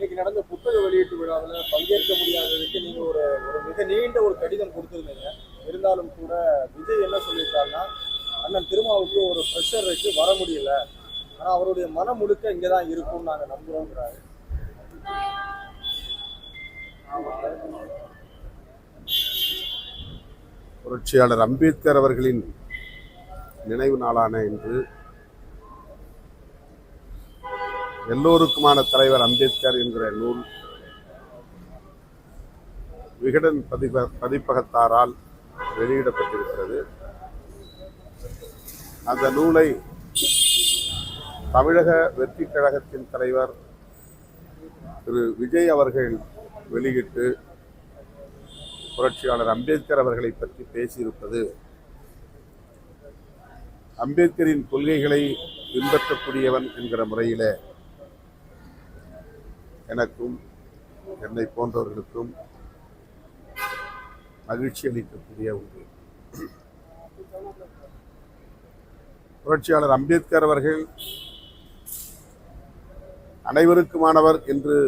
இன்னைக்கு நடந்த புத்தக வெளியீட்டு விழாவில் பங்கேற்க முடியாததுக்கு நீங்க ஒரு ஒரு மிக நீண்ட ஒரு கடிதம் கொடுத்துருந்தீங்க. இருந்தாலும் கூட விஜய் என்ன சொல்லியிருக்காருன்னா, அண்ணன் திருமாவுக்கு ஒரு ப்ரெஷர் வச்சு வர முடியல, ஆனா அவருடைய மனம் முழுக்க இங்கதான் இருக்கும்னு நாங்க நம்புறோங்கிறாரு. புரட்சியாளர் அம்பேத்கர் அவர்களின் நினைவு நாளான இன்று எல்லோருக்குமான தலைவர் அம்பேத்கர் என்கிற நூல் விகடன் பதிப்பகத்தாரால் வெளியிடப்பட்டிருக்கிறது. அந்த நூலை தமிழக வெற்றி கழகத்தின் தலைவர் திரு விஜய் அவர்கள் வெளியிட்டு புரட்சியாளர் அம்பேத்கர் அவர்களை பற்றி பேசியிருப்பது அம்பேத்கரின் கொள்கைகளை பின்பற்றக்கூடியவன் என்கிற முறையில் எனக்கும் என்னை போன்றவர்களுக்கும் மகிழ்ச்சி அளிக்கக்கூடிய ஒன்று. புரட்சியாளர் அம்பேத்கர் அவர்கள் அனைவருக்குமானவர் என்று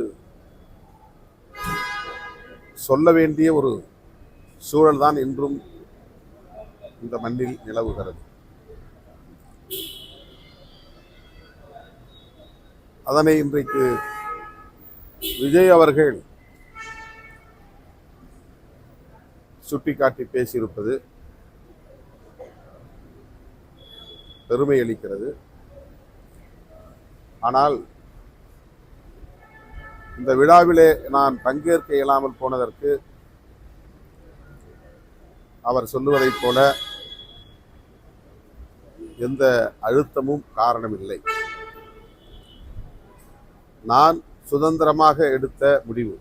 சொல்ல வேண்டிய ஒரு சூழல்தான் இன்றும் இந்த மண்ணில் நிலவுகிறது. அதனை இன்றைக்கு விஜய் அவர்கள் சுட்டிக்காட்டி பேசியிருப்பது பெருமை அளிக்கிறது. ஆனால் இந்த விழாவிலே நான் பங்கேற்க இயலாமல் போனதற்கு அவர் சொல்லுவதைப் போல எந்த அழுத்தமும் காரணமில்லை. நான் சுதந்திரமாக எடுத்த முடிவு.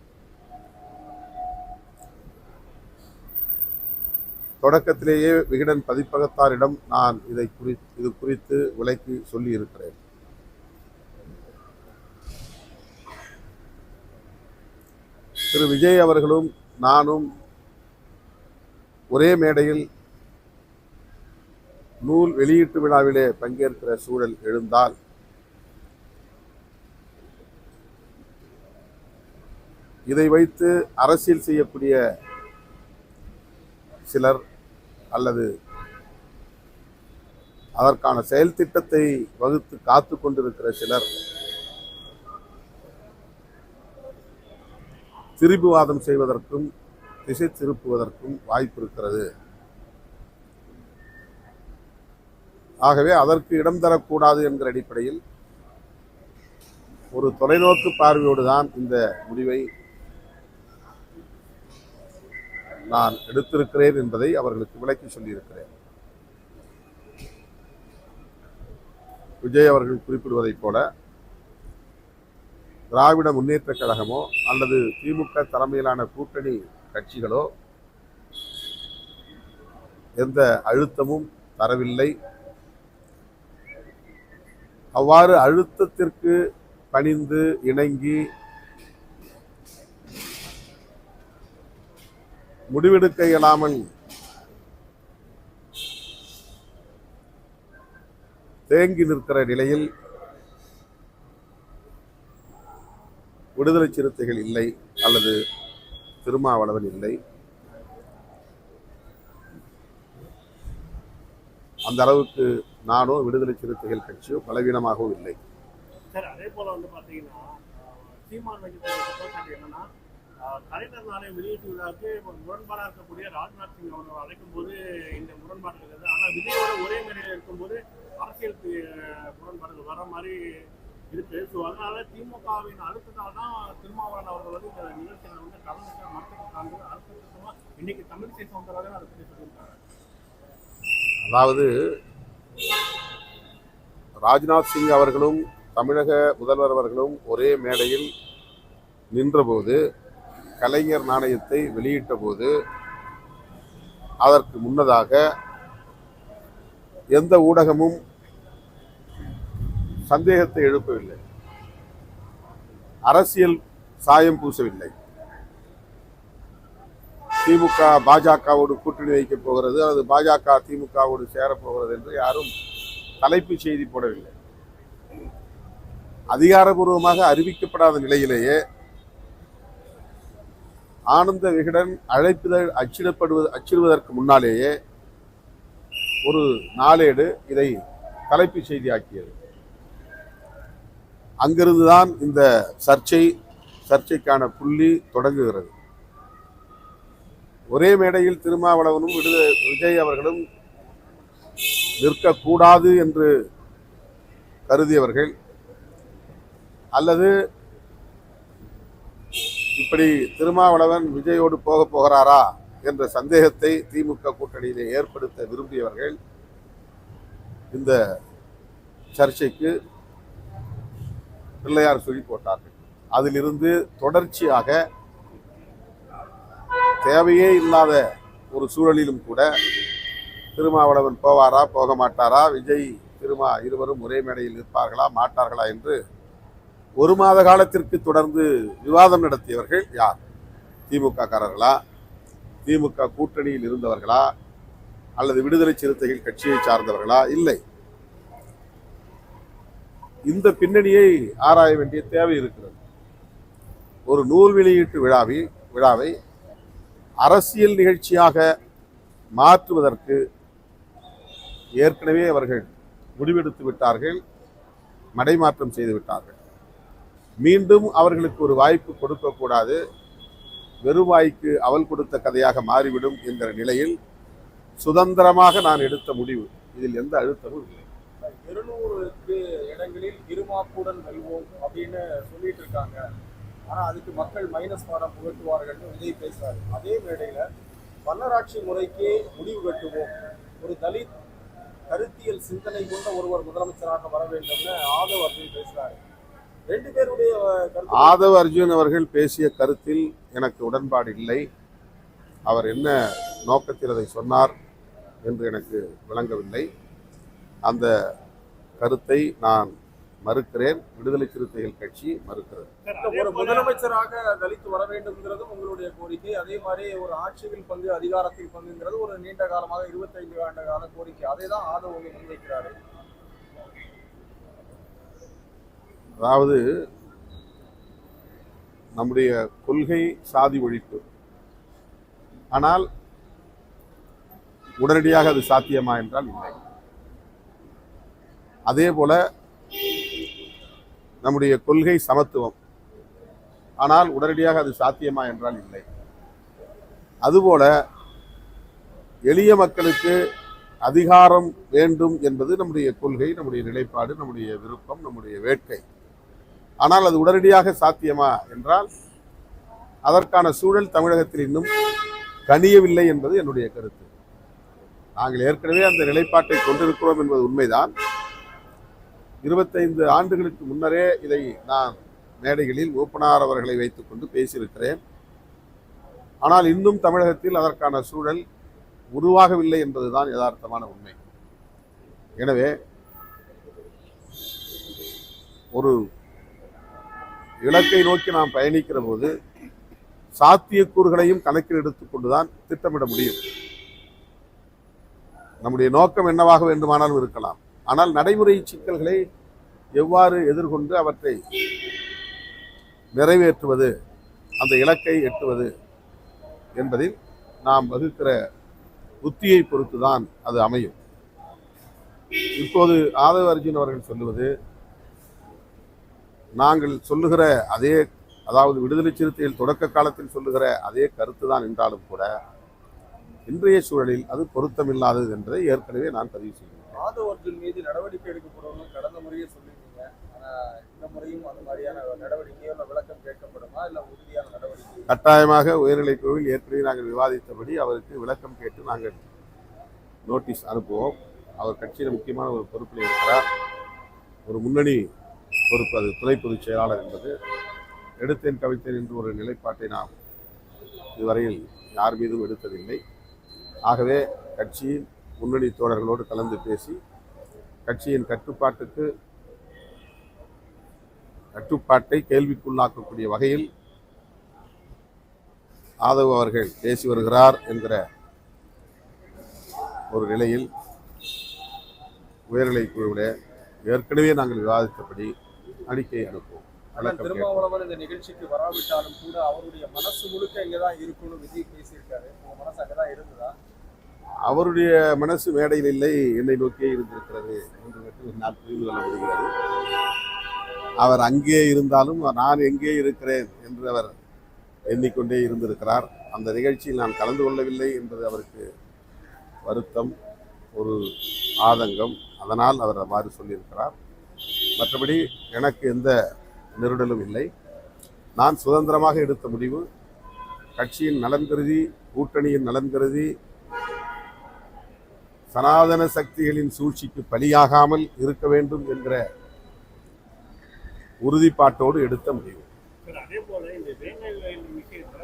தொடக்கத்திலேயே விகடன் பதிப்பகத்தாரிடம் நான் இது குறித்து விளக்கி சொல்லி இருக்கிறேன். திரு விஜய் அவர்களும் நானும் ஒரே மேடையில் நூல் வெளியீட்டு விழாவிலே பங்கேற்கிற சூழல் எழுந்தால் இதை வைத்து அரசியல் செய்யக்கூடிய சிலர் அல்லது அதற்கான செயல் திட்டத்தை வகுத்து காத்து கொண்டிருக்கிற சிலர் திரிபுவாதம் செய்வதற்கும் திசை திருப்புவதற்கும் வாய்ப்பு இருக்கிறது. ஆகவே அதற்கு இடம் தரக்கூடாது என்கிற அடிப்படையில் ஒரு தொலைநோக்கு பார்வையோடு தான் இந்த முடிவை நான் எடுத்திருக்கிறேன் என்பதை அவர்களுக்கு விளக்கி சொல்லியிருக்கிறேன். விஜய் அவர்கள் குறிப்பிடுவதைப் போல திராவிட முன்னேற்ற கழகமோ அல்லது திமுக தலைமையிலான கூட்டணி கட்சிகளோ எந்த அழுத்தமும் தரவில்லை. அவ்வாறு அழுத்தத்திற்கு பணிந்து இணங்கி முடிவெடுக்க இயலாமல் தேங்கி நிற்கிற நிலையில் விடுதலை சிறுத்தைகள் இல்லை அல்லது திருமாவளவன் இல்லை. அந்த அளவுக்கு நானோ விடுதலை சிறுத்தைகள் கட்சியோ பலவீனமாகவும் இல்லை. சார், அதே போல பாத்தீங்கன்னா சீமான் என்னன்னா கலைஞர் நாளை வெளியீட்டு விழாவுக்கு முரண்பாடாக இருக்கக்கூடிய ராஜ்நாத் சிங் அவர்கள் அழைக்கும் போது இந்த முரண்பாடு இருக்குது. ஆனால் விஜயோட ஒரே மேடையில் இருக்கும்போது அரசியலுக்கு முரண்பாடுகள் வர மாதிரி இருக்கு. ஸோ அதனால திமுகவின் அழுத்தத்தால் தான் திருமாவளவன் அவர்கள் இந்த நிகழ்ச்சியில் கலந்துக்க மறுத்துக்காங்க. அழுத்தமா இன்னைக்கு தமிழிசை சவுந்தரராஜன் அதை பற்றி சொல்லியிருக்காங்க. அதாவது ராஜ்நாத் சிங் அவர்களும் தமிழக முதல்வர் அவர்களும் ஒரே மேடையில் நின்றபோது, கலைஞர் நாணயத்தை வெளியிட்ட போது, அதற்கு முன்னதாக எந்த ஊடகமும் சந்தேகத்தை எழுப்பவில்லை, அரசியல் சாயம் பூசவில்லை. திமுக பாஜகவோடு கூட்டணி வைக்கப் போகிறது அல்லது பாஜக திமுகவோடு சேரப்போகிறது என்று யாரும் தலைப்பு செய்தி போடவில்லை. அதிகாரபூர்வமாக அறிவிக்கப்படாத நிலையிலேயே ஆனந்த விகடன் அச்சிடுவதற்கு முன்னாலேயே ஒரு நாளேடு இதை தலைப்பு செய்தியாக்கியது. அங்கிருந்துதான் இந்த சர்ச்சைக்கான புள்ளி தொடங்குகிறது. ஒரே மேடையில் திருமாவளவனும் விஜய் அவர்களும் நிற்கக்கூடாது என்று கருதியவர்கள், அல்லது இப்படி திருமாவளவன் விஜயோடு போகிறாரா என்ற சந்தேகத்தை திமுக கூட்டணியிலே ஏற்படுத்த விரும்பியவர்கள் இந்த சர்ச்சைக்கு பிள்ளையார் சுழி போட்டார்கள். அதிலிருந்து தொடர்ச்சியாக தேவையே இல்லாத ஒரு சூழலிலும் கூட திருமாவளவன் போவாரா போக மாட்டாரா, விஜய் திருமா இருவரும் ஒரே மேடையில் நிற்பார்களா மாட்டார்களா என்று ஒரு மாத காலத்திற்கு தொடர்ந்து விவாதம் நடத்தியவர்கள் யார்? திமுக காரர்களா, திமுக கூட்டணியில் இருந்தவர்களா, அல்லது விடுதலை சிறுத்தைகள் கட்சியை சார்ந்தவர்களா? இல்லை. இந்த பின்னணியை ஆராய வேண்டிய தேவை இருக்கிறது. ஒரு நூல் வெளியீட்டு விழாவை அரசியல் நிகழ்ச்சியாக மாற்றுவதற்கு ஏற்கனவே அவர்கள் முடிவெடுத்து விட்டார்கள், மடைமாற்றம் செய்து விட்டார்கள். மீண்டும் அவர்களுக்கு ஒரு வாய்ப்பு கொடுக்கக்கூடாது, வெறுவாய்க்கு அவல் கொடுத்த கதையாக மாறிவிடும் என்கிற நிலையில் சுதந்திரமாக நான் எடுத்த முடிவு. இதில் எந்த அழுத்தமும் இல்லை. 200 இடங்களில் இருமாப்புடன் வெல்வோம் அப்படின்னு சொல்லிட்டு இருக்காங்க. ஆனா அதுக்கு மக்கள் மைனஸ் மாடம் புகட்டுவார்கள் விஜய் பேசுறாரு. அதே மேடையில மன்னராட்சி முறைக்கு முடிவு கட்டுவோம், ஒரு தலித் கருத்தியல் சிந்தனை கொண்ட ஒருவர் முதலமைச்சராக வர வேண்டும்னு ஆதவ் அர்ஜுன் பேசுறாரு. ரெண்டு பேருடைய ஆதவ் அர்ஜுன் அவர்கள் பேசிய கருத்தில் எனக்கு உடன்பாடு இல்லை. அவர் என்ன நோக்கத்தில் அதை சொன்னார் என்று எனக்கு விளங்கவில்லை. அந்த கருத்தை நான் மறுக்கிறேன். விடுதலை சிறுத்தைகள் கட்சி மறுக்கிறது. ஒரு முதலமைச்சராக தலித்து வர வேண்டும்ங்கிறதும் உங்களுடைய கோரிக்கை. அதே மாதிரி ஒரு ஆட்சியில் பங்கு, அதிகாரத்தில் பங்குங்கிறது ஒரு நீண்ட காலமாக 25 ஆண்டு கால கோரிக்கை. அதை தான் ஆதவ் முன்வைக்கிறாரு. அதாவது நம்முடைய கொள்கை சாதி ஒழிப்பு. ஆனால் உடனடியாக அது சாத்தியமா என்றால் இல்லை. அதே போல நம்முடைய கொள்கை சமத்துவம். ஆனால் உடனடியாக அது சாத்தியமா என்றால் இல்லை. அதுபோல எளிய மக்களுக்கு அதிகாரம் வேண்டும் என்பது நம்முடைய கொள்கை, நம்முடைய நிலைப்பாடு, நம்முடைய விருப்பம், நம்முடைய வேட்கை. ஆனால் அது உடனடியாக சாத்தியமா என்றால் அதற்கான சூழல் தமிழகத்தில் இன்னும் கனியவில்லை என்பது என்னுடைய கருத்து. நாங்கள் ஏற்கனவே அந்த நிலைப்பாட்டை கொண்டிருக்கிறோம் என்பது உண்மைதான். 25 ஆண்டுகளுக்கு முன்னரே இதை நான் மேடைகளில் ஓப்பனார் அவர்களை வைத்துக் கொண்டு பேசியிருக்கிறேன். ஆனால் இன்னும் தமிழகத்தில் அதற்கான சூழல் உருவாகவில்லை என்பதுதான் யதார்த்தமான உண்மை. எனவே ஒரு இலக்கை நோக்கி நாம் பயணிக்கிற போது சாத்தியக்கூறுகளையும் கணக்கில் எடுத்துக்கொண்டுதான் திட்டமிட முடியும். நம்முடைய நோக்கம் என்னவாக வேண்டுமானாலும் இருக்கலாம். ஆனால் நடைமுறை சிக்கல்களை எவ்வாறு எதிர்கொண்டு அவற்றை நிறைவேற்றுவது, அந்த இலக்கை எட்டுவது என்பதில் நாம் வகுக்கிற புத்தியை பொறுத்துதான் அது அமையும். இப்போது ஆதவ அர்ஜுன் அவர்கள் சொல்லுவது நாங்கள் சொல்லுகிற அதே, அதாவது விடுதலை சிறுத்தைகள் தொடக்க காலத்தில் சொல்லுகிற அதே கருத்து தான் என்றாலும் கூட இன்றைய சூழலில் அது பொருத்தமில்லாதது என்பதை ஏற்கனவே நான் பதிவு செய்கிறேன். ஆதவ் அர்ஜுன் மீது நடவடிக்கை எடுக்கப்படும் கடந்த முறையே சொல்லியிருக்கீங்க. இந்த முறையும் அந்த மாதிரியான நடவடிக்கையோ விளக்கம் கேட்கப்படுமா, இல்லை உறுதியான நடவடிக்கை? கட்டாயமாக உயர்நிலைக் குழுவில் ஏற்கனவே நாங்கள் விவாதித்தபடி அவருக்கு விளக்கம் கேட்டு நாங்கள் நோட்டீஸ் அனுப்புவோம். அவர் கட்சியில் முக்கியமான ஒரு பொறுப்பில் இருக்கிறார். ஒரு முன்னணி பொறுப்பு, அது துணை பொதுச் செயலாளர் என்பது. எடுத்தேன் கவித்தேன் என்று ஒரு நிலைப்பாட்டை நாம் இதுவரையில் யார் மீதும் எடுத்ததில்லை. ஆகவே கட்சியின் முன்னணி தோழர்களோடு கலந்து பேசி கட்சியின் கட்டுப்பாட்டை கேள்விக்குள்ளாக்கக்கூடிய வகையில் ஆதவ் அவர்கள் பேசி வருகிறார் என்கிற ஒரு நிலையில் உயர்நிலைக் குழுவிலே ஏற்கனவே நாங்கள் விவாதித்தபடி அறிக்கை அனுப்புவோம். அண்ணன் திருமாவளவன் இந்த நிகழ்ச்சிக்கு வராவிட்டாலும் கூட அவருடைய மனசு முழுக்க இங்கதான் இருக்கும்னு விஜய் பேசியிருக்காரு. உங்க மனசு அங்கதான் இருந்ததா? அவருடைய மனசு மேடையில் இல்லை, என்னை நோக்கியே இருந்திருக்கிறது என்று மட்டும் நான் புரிந்து கொள்ள முடிகிறது. அவர் அங்கே இருந்தாலும் நான் எங்கே இருக்கிறேன் என்று அவர் எண்ணிக்கொண்டே இருந்திருக்கிறார். அந்த நிகழ்ச்சியில் நான் கலந்து கொள்ளவில்லை என்பது அவருக்கு வருத்தம், ஒரு ஆதங்கம். அதனால் அவர் அவ்வாறு சொல்லியிருக்கிறார். மற்றபடி எனக்கு எந்த நெருடலும் இல்லை. நான் சுதந்திரமாக எடுத்த முடிவு, கட்சியின் நலன் கருதி, கூட்டணியின் நலன் கருதி, சனாதன சக்திகளின் சூழ்ச்சிக்கு பலியாகாமல் இருக்க வேண்டும் என்கிற உறுதிப்பாட்டோடு எடுத்த முடிவு. அதே போல இந்த வேங்கை வயல் விஷயத்துல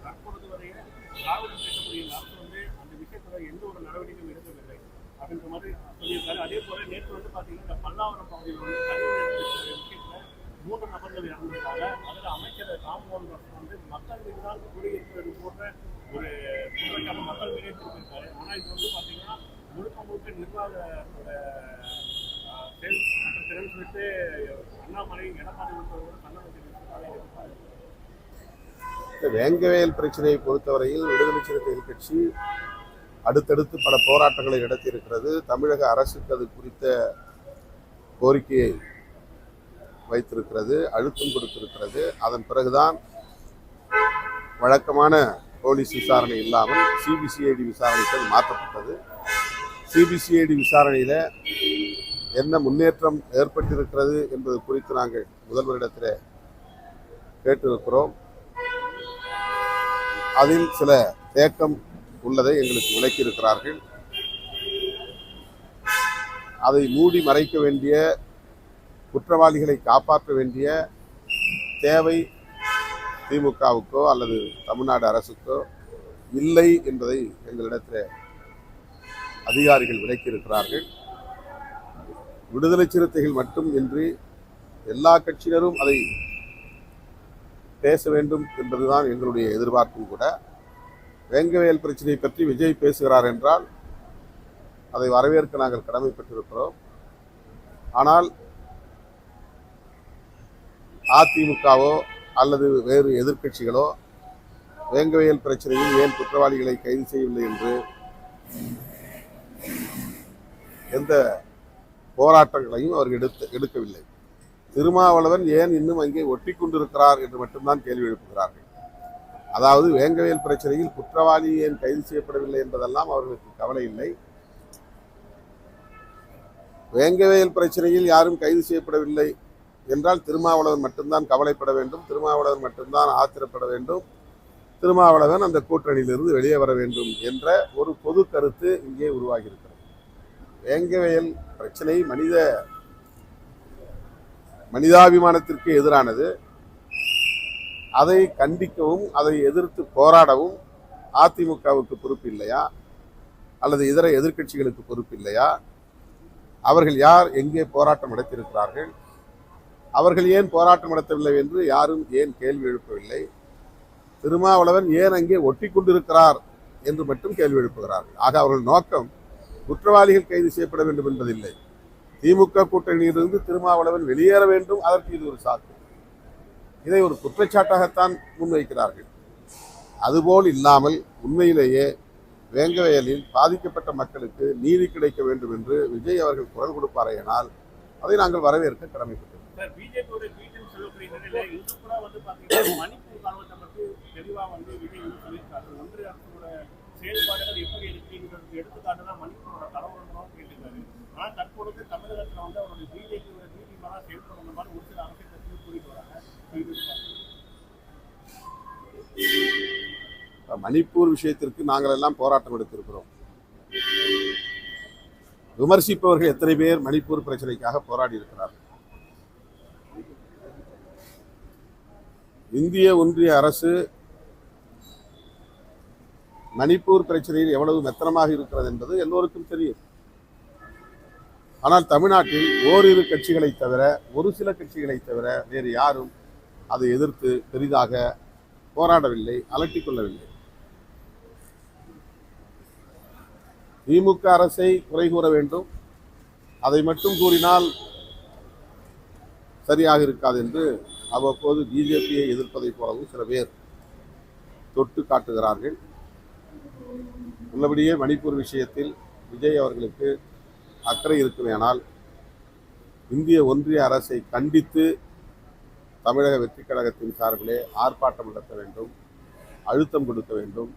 தற்பொழுது வரைய திராவிடம் பேசக்கூடிய அரசு அந்த விஷயத்துல எந்த ஒரு நடவடிக்கையும் எடுக்கவில்லை அப்படின்ற மாதிரி சொல்லியிருக்காரு. அதே போல நேற்று பாத்தீங்கன்னா இந்த பல்லாவரம் பகுதியில் விஷயத்துல 3 நபர்கள் இறந்திருக்காங்க. அதுல அமைச்சர் ராம்மோகன் மக்கள் மீது தான் குடியிருப்பது போன்ற ஒரு குற்றச்சாட்டு மக்கள் மீதே திருப்பியிருக்காரு. ஆனா இது பாத்தீங்கன்னா முழுக்க நிர்வாகத்தோட செயல் சொல்லிட்டு அண்ணாமலை எடப்பாடி வேங்கவேல் பிரச்சனையை பொறுத்தவரையில் விடுதலை சிறுத்தைகள் கட்சி அடுத்தடுத்து பல போராட்டங்களை நடத்தியிருக்கிறது. தமிழக அரசுக்கு அது குறித்த கோரிக்கையை வைத்திருக்கிறது, அழுத்தம் கொடுத்திருக்கிறது. அதன் பிறகுதான் வழக்கமான போலீஸ் விசாரணை இல்லாமல் சிபிசிஐடி விசாரணைக்கு அது மாற்றப்பட்டது. சிபிசிஐடி விசாரணையில் என்ன முன்னேற்றம் ஏற்பட்டிருக்கிறது என்பது குறித்து நாங்கள் முதல்வரிடத்தில் கேட்டிருக்கிறோம். அதில் சில தேக்கம் உள்ளதை எங்களுக்கு விளக்கியிருக்கிறார்கள். அதை மூடி மறைக்க வேண்டிய, குற்றவாளிகளை காப்பாற்ற வேண்டிய தேவை திமுகவுக்கோ அல்லது தமிழ்நாடு அரசுக்கோ இல்லை என்பதை எங்களிடத்தில் அதிகாரிகள் விளக்கியிருக்கிறார்கள். விடுதலை சிறுத்தைகள் மட்டும் இன்றி எல்லா கட்சியினரும் அதை பேச வேண்டும் என்பதுதான் எங்களுடைய எதிர்பார்ப்பும் கூட. வேங்கவேல் பிரச்சனை பற்றி விஜய் பேசுகிறார் என்றால் அதை வரவேற்க நாங்கள் கடமைப்பட்டிருக்கிறோம். ஆனால் அதிமுகவோ அல்லது வேறு எதிர்க்கட்சிகளோ வேங்கவேல் பிரச்சனையில் ஏன் குற்றவாளிகளை கைது செய்யவில்லை என்று எந்த போராட்டங்களையும் அவர்கள் எடுக்கவில்லை. திருமாவளவன் ஏன் இன்னும் அங்கே ஒட்டி கொண்டிருக்கிறார் என்று மட்டும்தான் கேள்வி எழுப்புகிறார்கள். அதாவது வேங்கவேல் பிரச்சனையில் குற்றவாளி ஏன் கைது செய்யப்படவில்லை என்பதெல்லாம் அவர்களுக்கு கவலை இல்லை. வேங்கவேல் பிரச்சனையில் யாரும் கைது செய்யப்படவில்லை என்றால் திருமாவளவன் மட்டும்தான் கவலைப்பட வேண்டும், திருமாவளவன் மட்டும்தான் ஆத்திரப்பட வேண்டும், திருமாவளவன் அந்த கூட்டணியிலிருந்து வெளியே வர வேண்டும் என்ற ஒரு பொது கருத்து இங்கே உருவாகியிருக்கிறது. வேங்கவேல் பிரச்சனை மனிதாபிமானத்திற்கு எதிரானது. அதை கண்டிக்கவும் அதை எதிர்த்து போராடவும் அதிமுகவுக்கு பொறுப்பு இல்லையா அல்லது இதர எதிர்க்கட்சிகளுக்கு பொறுப்பு இல்லையா? அவர்கள் யார் எங்கே போராட்டம் நடத்தியிருக்கிறார்கள்? அவர்கள் ஏன் போராட்டம் நடத்தவில்லை என்று யாரும் ஏன் கேள்வி எழுப்பவில்லை? திருமாவளவன் ஏன் அங்கே ஒட்டி கொண்டிருக்கிறார் என்று மட்டும் கேள்வி எழுப்புகிறார்கள். ஆக அவர்கள் நோக்கம் குற்றவாளிகள் கைது செய்யப்பட வேண்டும் என்பதில்லை. திமுக கூட்டணியிலிருந்து திருமாவளவன் வெளியேற வேண்டும், அதற்கு இது ஒரு சாக்கு. இதை ஒரு குற்றச்சாட்டாகத்தான் முன்வைக்கிறார்கள். அதுபோல் இல்லாமல் உண்மையிலேயே வேங்கவேலில் பாதிக்கப்பட்ட மக்களுக்கு நீதி கிடைக்க வேண்டும் என்று விஜய் அவர்கள் குரல் கொடுப்பாரையானால் அதை நாங்கள் வரவேற்க கடமைப்பட்டோம். செயல்பாடுகள் எப்படி இருக்கிறது எடுத்துக்காட்டுதான் மணிப்பூரோட கலவரம் கேட்டுக்காரு. ஆனால் தற்பொழுது தமிழகத்தில் அவருடைய பிஜேபியோட நீதி மேலே செயல்படுற மாதிரி ஒரு சில அரசியல் கட்சிகள் கூறிட்டு வராங்க. மணிப்பூர் விஷயத்திற்கு நாங்கள் எல்லாம் போராட்டம் எடுத்திருக்கிறோம். விமர்சிப்பவர்கள் எத்தனை பேர் மணிப்பூர் பிரச்சனைக்காக போராடி இருக்கிறார்கள்? இந்திய ஒன்றிய அரசு மணிப்பூர் பிரச்சனையில் எவ்வளவு மெத்தனமாக இருக்கிறது என்பது எல்லோருக்கும் தெரியும். ஆனால் தமிழ்நாட்டில் ஓரிரு கட்சிகளை தவிர, ஒரு சில கட்சிகளை தவிர வேறு யாரும் அதை எதிர்த்து பெரிதாக போராடவில்லை, அலட்டிக் கொள்ளவில்லை. திமுக அரசை குறை கூற வேண்டும், அதை மட்டும் கூறினால் சரியாக இருக்காது என்று அவ்வப்போது பிஜேபியை எதிர்ப்பதைப் போலவும் சில பேர் தொட்டு காட்டுகிறார்கள். உள்ளபடியே மணிப்பூர் விஷயத்தில் விஜய் அவர்களுக்கு அக்கறை இருக்குமேனால் இந்திய ஒன்றிய அரசை கண்டித்து தமிழக வெற்றி கழகத்தின் சார்பிலே ஆர்ப்பாட்டம் நடத்த வேண்டும், அழுத்தம் கொடுக்க வேண்டும்,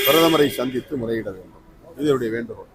பிரதமரை சந்தித்து முறையிட வேண்டும். இது என்னுடைய வேண்டுகோள்.